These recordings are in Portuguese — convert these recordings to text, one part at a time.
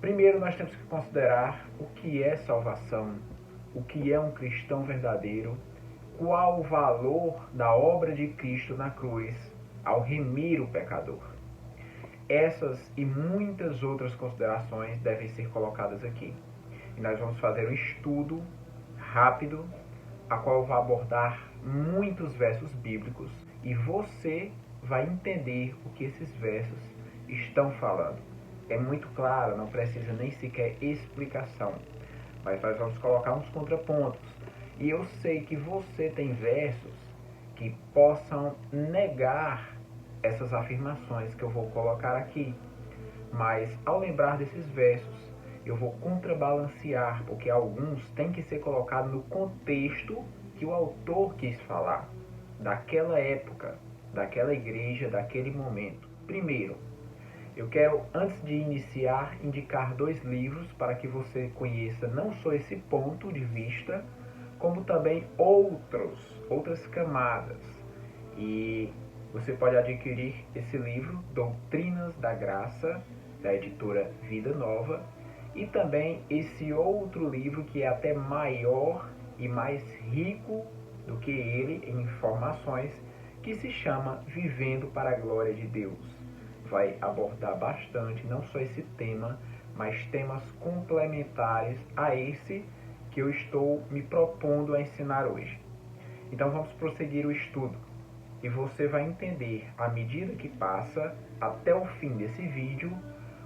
Primeiro, nós temos que considerar o que é salvação, o que é um cristão verdadeiro, qual o valor da obra de Cristo na cruz ao remir o pecador. Essas e muitas outras considerações devem ser colocadas aqui. E nós vamos fazer um estudo rápido, a qual vai abordar muitos versos bíblicos, e você vai entender o que esses versos estão falando. É muito claro, não precisa nem sequer explicação, mas nós vamos colocar uns contrapontos. E eu sei que você tem versos que possam negar essas afirmações que eu vou colocar aqui, mas ao lembrar desses versos, eu vou contrabalancear, porque alguns têm que ser colocados no contexto que o autor quis falar, daquela época, daquela igreja, daquele momento. Primeiro, eu quero, antes de iniciar, indicar 2 livros para que você conheça não só esse ponto de vista, como também outras camadas. E você pode adquirir esse livro, Doutrinas da Graça, da editora Vida Nova, e também esse outro livro que é até maior e mais rico do que ele em informações, que se chama Vivendo para a Glória de Deus. Vai abordar bastante, não só esse tema, mas temas complementares a esse que eu estou me propondo a ensinar hoje. Então vamos prosseguir o estudo. E você vai entender, à medida que passa, até o fim desse vídeo,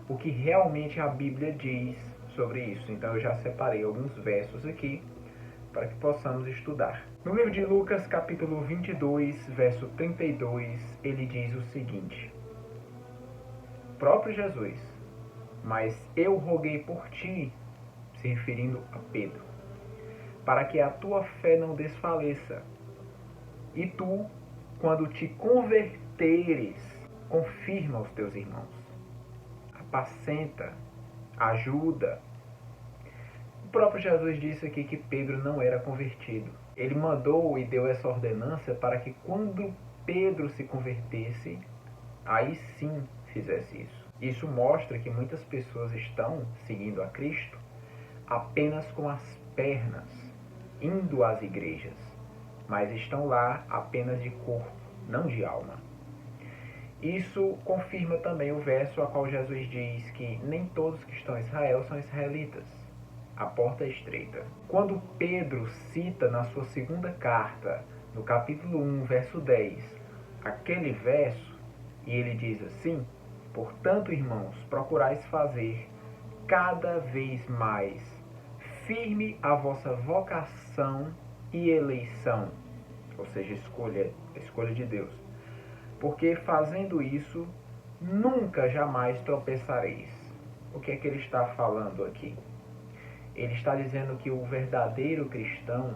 o que realmente a Bíblia diz sobre isso. Então eu já separei alguns versos aqui para que possamos estudar. No livro de Lucas, capítulo 22, verso 32, ele diz o seguinte: próprio Jesus, mas eu roguei por ti, se referindo a Pedro, para que a tua fé não desfaleça. E tu, quando te converteres, confirma os teus irmãos. Apacenta, ajuda. O próprio Jesus disse aqui que Pedro não era convertido. Ele mandou e deu essa ordenança para que quando Pedro se convertesse, aí sim fizesse isso. Isso mostra que muitas pessoas estão seguindo a Cristo apenas com as pernas, indo às igrejas, mas estão lá apenas de corpo, não de alma. Isso confirma também o verso a qual Jesus diz que nem todos que estão em Israel são israelitas. A porta é estreita. Quando Pedro cita na sua segunda carta, no capítulo 1, verso 10, aquele verso, e ele diz assim: portanto, irmãos, procurais fazer cada vez mais firme a vossa vocação e eleição, ou seja, escolha de Deus. Porque fazendo isso, nunca jamais tropeçareis. O que é que ele está falando aqui? Ele está dizendo que o verdadeiro cristão,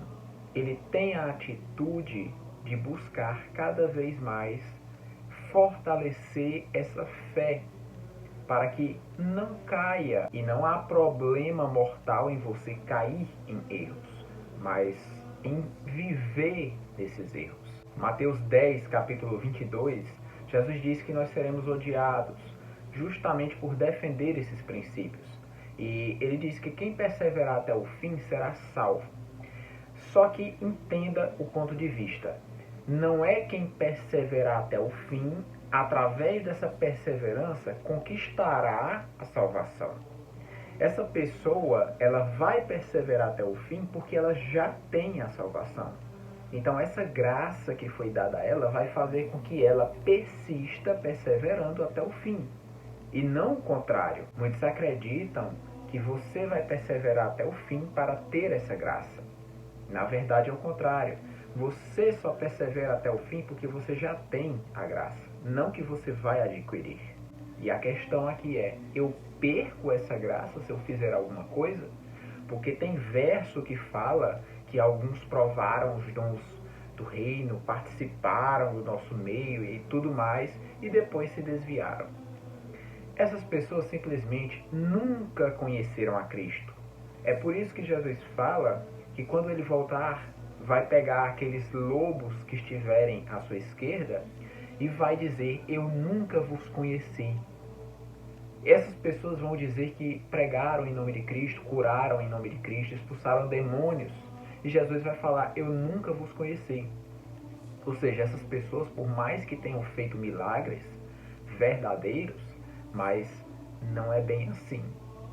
ele tem a atitude de buscar cada vez mais fortalecer essa fé, para que não caia, e não há problema mortal em você cair em erros, mas em viver nesses erros. Mateus 10, capítulo 22, Jesus diz que nós seremos odiados justamente por defender esses princípios. E ele diz que quem perseverar até o fim será salvo. Só que entenda o ponto de vista. Não é quem perseverar até o fim, através dessa perseverança, conquistará a salvação. Essa pessoa, ela vai perseverar até o fim porque ela já tem a salvação. Então essa graça que foi dada a ela vai fazer com que ela persista perseverando até o fim. E não o contrário. Muitos acreditam que você vai perseverar até o fim para ter essa graça. Na verdade é o contrário. Você só persevera até o fim porque você já tem a graça, não que você vai adquirir. E a questão aqui é, eu perco essa graça se eu fizer alguma coisa? Porque tem verso que fala que alguns provaram os dons do reino, participaram do nosso meio e tudo mais, e depois se desviaram. Essas pessoas simplesmente nunca conheceram a Cristo. É por isso que Jesus fala que quando ele voltar, vai pegar aqueles lobos que estiverem à sua esquerda e vai dizer: eu nunca vos conheci. Essas pessoas vão dizer que pregaram em nome de Cristo, curaram em nome de Cristo, expulsaram demônios. E Jesus vai falar: eu nunca vos conheci. Ou seja, essas pessoas, por mais que tenham feito milagres verdadeiros, mas não é bem assim.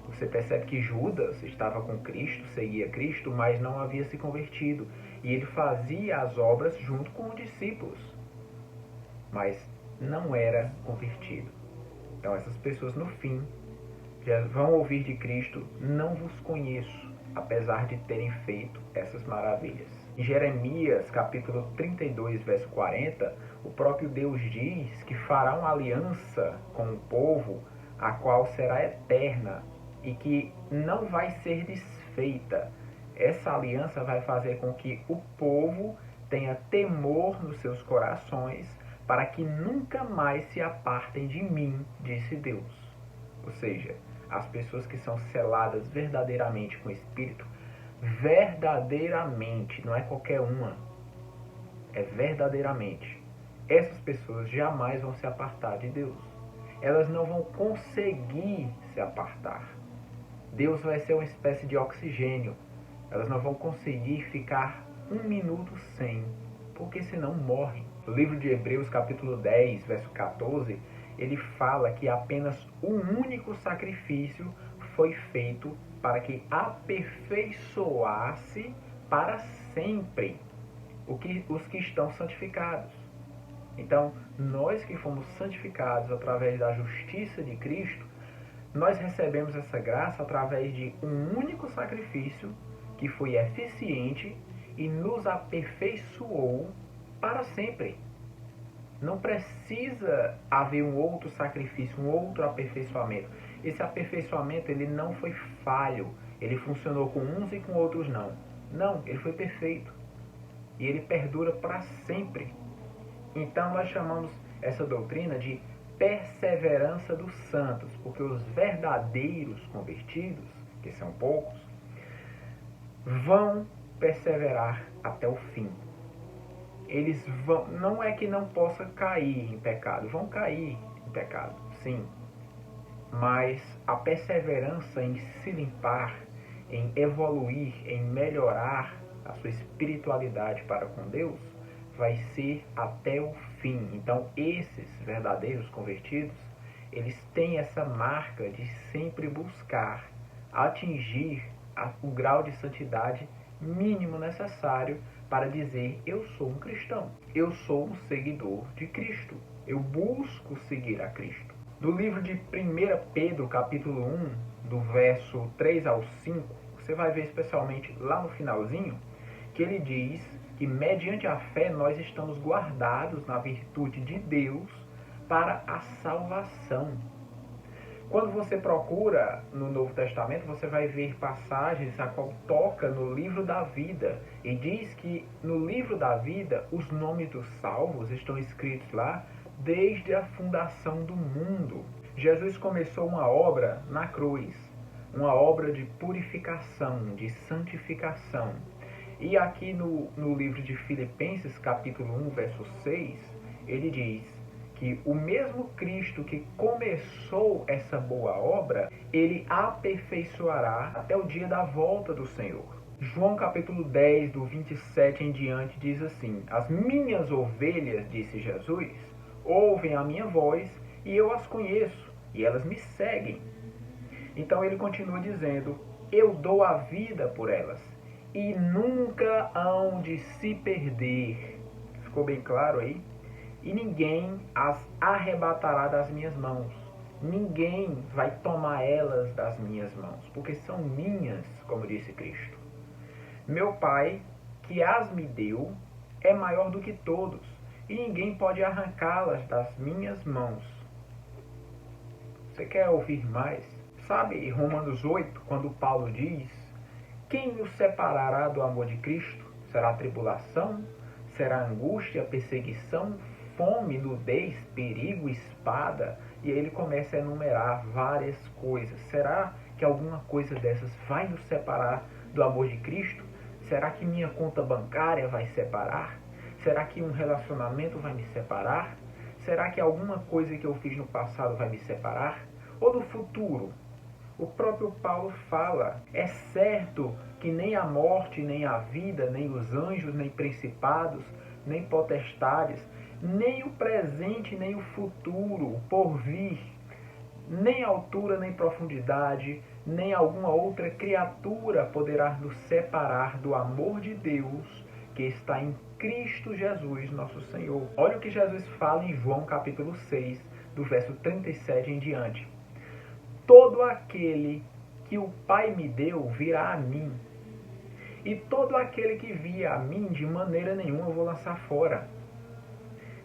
Você percebe que Judas estava com Cristo, seguia Cristo, mas não havia se convertido. E ele fazia as obras junto com os discípulos, mas não era convertido. Então essas pessoas no fim já vão ouvir de Cristo: não vos conheço, apesar de terem feito essas maravilhas. Em Jeremias capítulo 32, verso 40, o próprio Deus diz que fará uma aliança com o povo, a qual será eterna e que não vai ser desfeita. Essa aliança vai fazer com que o povo tenha temor nos seus corações, para que nunca mais se apartem de mim, disse Deus. Ou seja, as pessoas que são seladas verdadeiramente com o Espírito, verdadeiramente, não é qualquer uma, é verdadeiramente, essas pessoas jamais vão se apartar de Deus. Elas não vão conseguir se apartar. Deus vai ser uma espécie de oxigênio. Elas não vão conseguir ficar um minuto sem, porque senão morrem. No livro de Hebreus, capítulo 10, verso 14, ele fala que apenas um único sacrifício foi feito para que aperfeiçoasse para sempre os que estão santificados. Então, nós que fomos santificados através da justiça de Cristo, nós recebemos essa graça através de um único sacrifício que foi eficiente e nos aperfeiçoou para sempre. Não precisa haver um outro sacrifício, um outro aperfeiçoamento. Esse aperfeiçoamento ele não foi falho, ele funcionou com uns e com outros não. Não, ele foi perfeito e ele perdura para sempre. Então nós chamamos essa doutrina de perseverança dos santos, porque os verdadeiros convertidos, que são poucos, vão perseverar até o fim. Eles vão, não é que não possa cair em pecado, vão cair em pecado, sim. Mas a perseverança em se limpar, em evoluir, em melhorar a sua espiritualidade para com Deus, vai ser até o fim. Então, esses verdadeiros convertidos, eles têm essa marca de sempre buscar atingir o grau de santidade mínimo necessário para dizer: eu sou um cristão, eu sou um seguidor de Cristo, eu busco seguir a Cristo. Do livro de 1 Pedro, capítulo 1, do verso 3 ao 5, você vai ver especialmente lá no finalzinho, que ele diz que mediante a fé nós estamos guardados na virtude de Deus para a salvação. Quando você procura no Novo Testamento, você vai ver passagens a qual toca no livro da vida. E diz que no livro da vida, os nomes dos salvos estão escritos lá desde a fundação do mundo. Jesus começou uma obra na cruz, uma obra de purificação, de santificação. E aqui no livro de Filipenses, capítulo 1, verso 6, ele diz que o mesmo Cristo que começou essa boa obra, ele aperfeiçoará até o dia da volta do Senhor. João capítulo 10, do 27 em diante, diz assim: as minhas ovelhas, disse Jesus, ouvem a minha voz e eu as conheço e elas me seguem. Então ele continua dizendo: eu dou a vida por elas e nunca hão de se perder. Ficou bem claro aí? E ninguém as arrebatará das minhas mãos. Ninguém vai tomar elas das minhas mãos, porque são minhas, como disse Cristo. Meu Pai, que as me deu, é maior do que todos, e ninguém pode arrancá-las das minhas mãos. Você quer ouvir mais? Sabe Romanos 8, quando Paulo diz: quem nos separará do amor de Cristo? Será tribulação? Será angústia, perseguição, fome, nudez, perigo, espada? E aí ele começa a enumerar várias coisas. Será que alguma coisa dessas vai nos separar do amor de Cristo? Será que minha conta bancária vai separar? Será que um relacionamento vai me separar? Será que alguma coisa que eu fiz no passado vai me separar? ou do futuro? O próprio Paulo fala: é certo que nem a morte, nem a vida, nem os anjos, nem principados, nem potestades, nem o presente, nem o futuro por vir, nem altura, nem profundidade, nem alguma outra criatura poderá nos separar do amor de Deus que está em Cristo Jesus, nosso Senhor. Olha o que Jesus fala em João capítulo 6, do verso 37 em diante. Todo aquele que o Pai me deu virá a mim, e todo aquele que via a mim, de maneira nenhuma eu vou lançar fora.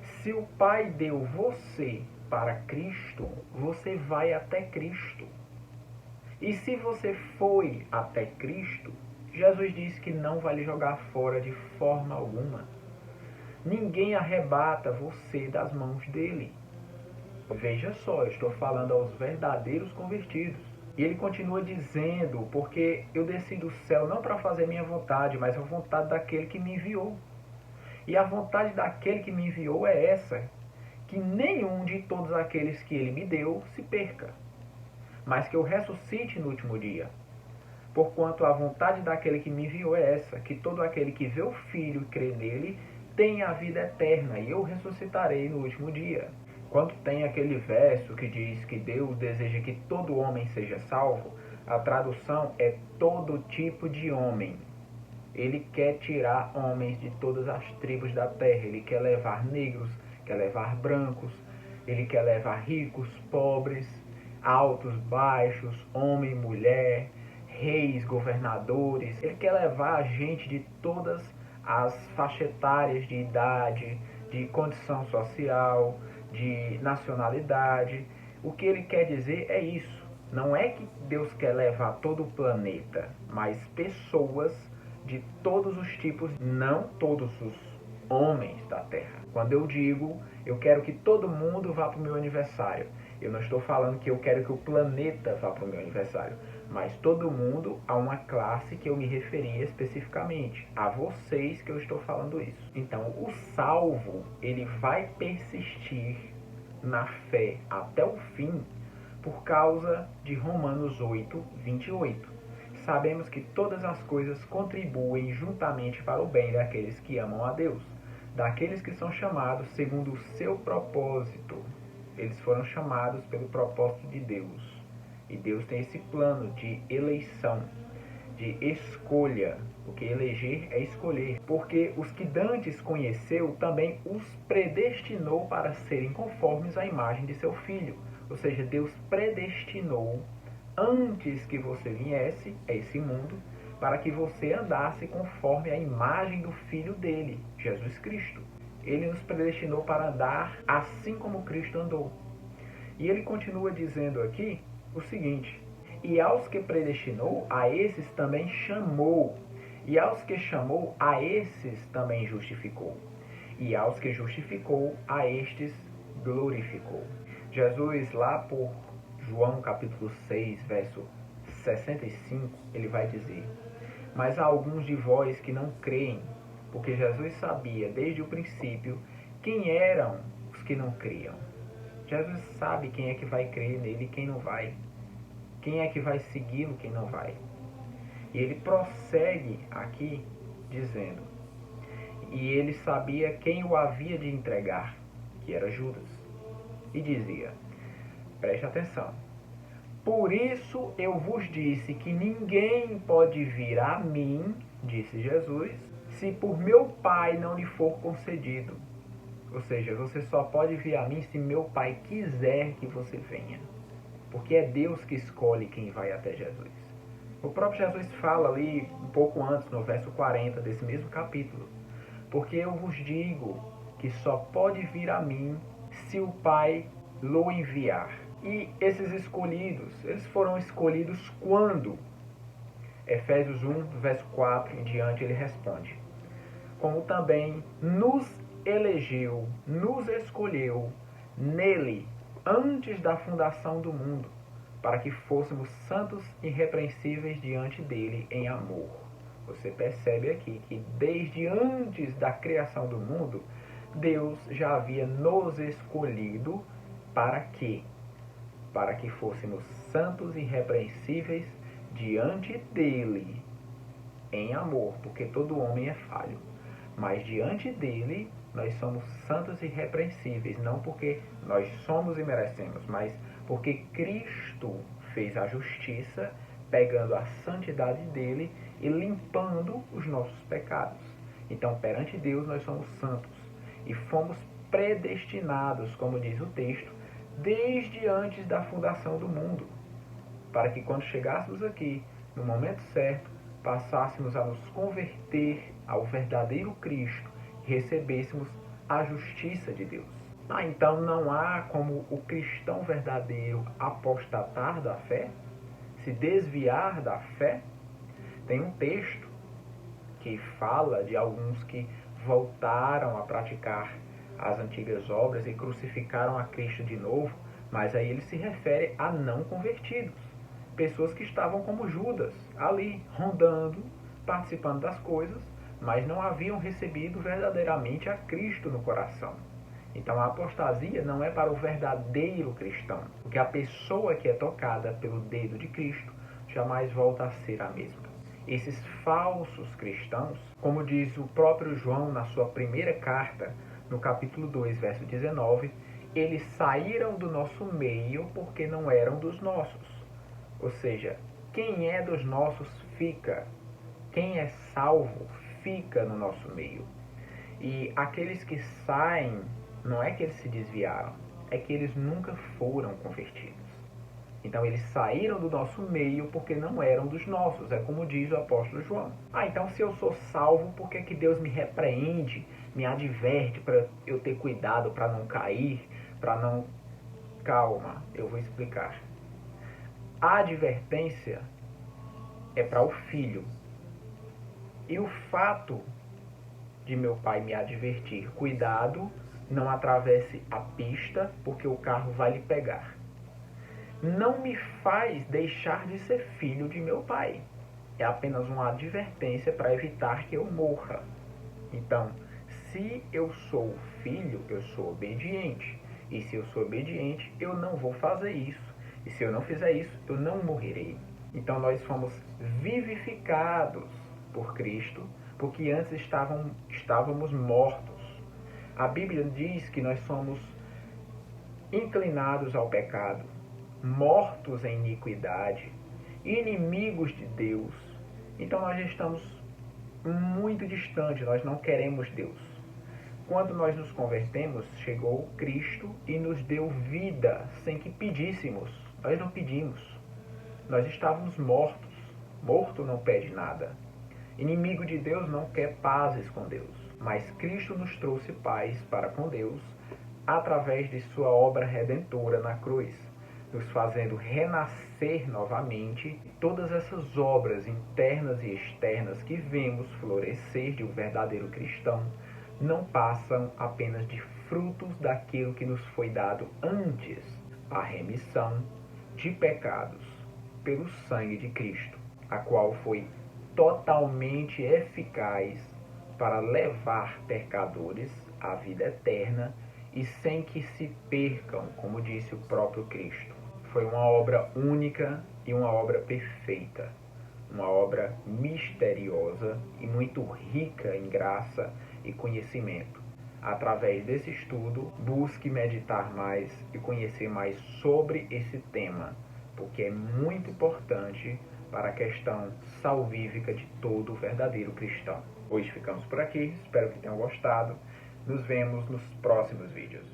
Se o Pai deu você para Cristo, você vai até Cristo. E se você foi até Cristo, Jesus disse que não vai lhe jogar fora de forma alguma. Ninguém arrebata você das mãos dele. Veja só, eu estou falando aos verdadeiros convertidos. E ele continua dizendo: porque eu desci do céu não para fazer minha vontade, mas a vontade daquele que me enviou. E a vontade daquele que me enviou é essa, que nenhum de todos aqueles que ele me deu se perca, mas que eu ressuscite no último dia. Porquanto a vontade daquele que me enviou é essa, que todo aquele que vê o Filho e crê nele tenha a vida eterna, e eu ressuscitarei no último dia. Quando tem aquele verso que diz que Deus deseja que todo homem seja salvo, a tradução é todo tipo de homem. Ele quer tirar homens de todas as tribos da terra. Ele quer levar negros, quer levar brancos, ele quer levar ricos, pobres, altos, baixos, homem, mulher, reis, governadores. Ele quer levar a gente de todas as faixas etárias de idade, de condição social, de nacionalidade. O que ele quer dizer é isso. Não é que Deus quer levar todo o planeta, mas pessoas de todos os tipos, não todos os homens da Terra. Quando eu digo, eu quero que todo mundo vá para o meu aniversário, eu não estou falando que eu quero que o planeta vá para o meu aniversário, mas todo mundo, a uma classe que eu me referia especificamente, a vocês que eu estou falando isso. Então, o salvo, ele vai persistir na fé até o fim por causa de Romanos 8, 28. Sabemos que todas as coisas contribuem juntamente para o bem daqueles que amam a Deus, daqueles que são chamados segundo o seu propósito. Eles foram chamados pelo propósito de Deus. E Deus tem esse plano de eleição, de escolha. Porque eleger é escolher. Porque os que dantes conheceu, também os predestinou para serem conformes à imagem de seu Filho. Ou seja, Deus predestinou antes que você viesse a esse mundo, para que você andasse conforme a imagem do Filho dele, Jesus Cristo. Ele nos predestinou para andar assim como Cristo andou. E ele continua dizendo aqui o seguinte: e aos que predestinou, a esses também chamou. E aos que chamou, a esses também justificou. E aos que justificou, a estes glorificou. Jesus, lá por João capítulo 6, verso 65, ele vai dizer: mas há alguns de vós que não creem, porque Jesus sabia desde o princípio quem eram os que não criam. Jesus sabe quem é que vai crer nele e quem não vai. Quem é que vai segui-lo e quem não vai. E ele prossegue aqui dizendo: e ele sabia quem o havia de entregar, que era Judas. E dizia, preste atenção: por isso eu vos disse que ninguém pode vir a mim, disse Jesus, se por meu Pai não lhe for concedido. Ou seja, você só pode vir a mim se meu Pai quiser que você venha. Porque é Deus que escolhe quem vai até Jesus. O próprio Jesus fala ali, um pouco antes, no verso 40 desse mesmo capítulo: porque eu vos digo que só pode vir a mim se o Pai lo enviar. E esses escolhidos, eles foram escolhidos quando? Efésios 1, verso 4 em diante, ele responde: como também nos elegeu, nos escolheu nele, antes da fundação do mundo, para que fôssemos santos e irrepreensíveis diante dele em amor. Você percebe aqui que desde antes da criação do mundo, Deus já havia nos escolhido para quê? para que fôssemos santos e irrepreensíveis diante dele, em amor, porque todo homem é falho. Mas diante dele, nós somos santos e irrepreensíveis, não porque nós somos e merecemos, mas porque Cristo fez a justiça, pegando a santidade dele e limpando os nossos pecados. Então, perante Deus, nós somos santos e fomos predestinados, como diz o texto, desde antes da fundação do mundo, para que quando chegássemos aqui, no momento certo, passássemos a nos converter ao verdadeiro Cristo e recebêssemos a justiça de Deus. Então não há como o cristão verdadeiro apostatar da fé, se desviar da fé. Tem um texto que fala de alguns que voltaram a praticar as antigas obras e crucificaram a Cristo de novo, mas aí ele se refere a não convertidos. Pessoas que estavam como Judas, ali, rondando, participando das coisas, mas não haviam recebido verdadeiramente a Cristo no coração. Então a apostasia não é para o verdadeiro cristão, porque a pessoa que é tocada pelo dedo de Cristo jamais volta a ser a mesma. Esses falsos cristãos, como diz o próprio João na sua primeira carta, no capítulo 2, verso 19, eles saíram do nosso meio porque não eram dos nossos. Ou seja, quem é dos nossos fica. Quem é salvo fica no nosso meio. E aqueles que saem, não é que eles se desviaram, é que eles nunca foram convertidos. Então eles saíram do nosso meio porque não eram dos nossos. É como diz o apóstolo João. Então se eu sou salvo, por que Deus me repreende, me adverte para eu ter cuidado, para não cair, para não... Calma, eu vou explicar. A advertência é para o filho. E o fato de meu pai me advertir, cuidado, não atravesse a pista porque o carro vai lhe pegar, não me faz deixar de ser filho de meu pai. É apenas uma advertência para evitar que eu morra. Então, se eu sou filho, eu sou obediente. E se eu sou obediente, eu não vou fazer isso. E se eu não fizer isso, eu não morrerei. Então nós fomos vivificados por Cristo, porque antes estávamos mortos. A Bíblia diz que nós somos inclinados ao pecado, mortos em iniquidade, inimigos de Deus. Então nós estamos muito distantes, nós não queremos Deus. Quando nós nos convertemos, chegou Cristo e nos deu vida sem que pedíssemos. Nós não pedimos. Nós estávamos mortos. Morto não pede nada. Inimigo de Deus não quer pazes com Deus. Mas Cristo nos trouxe paz para com Deus através de sua obra redentora na cruz, nos fazendo renascer novamente. Todas essas obras internas e externas que vemos florescer de um verdadeiro cristão não passam apenas de frutos daquilo que nos foi dado antes, a remissão de pecados pelo sangue de Cristo, a qual foi totalmente eficaz para levar pecadores à vida eterna e sem que se percam, como disse o próprio Cristo. Foi uma obra única e uma obra perfeita, uma obra misteriosa e muito rica em graça e conhecimento. Através desse estudo, busque meditar mais e conhecer mais sobre esse tema, porque é muito importante para a questão salvífica de todo verdadeiro cristão. Hoje ficamos por aqui, espero que tenham gostado. Nos vemos nos próximos vídeos.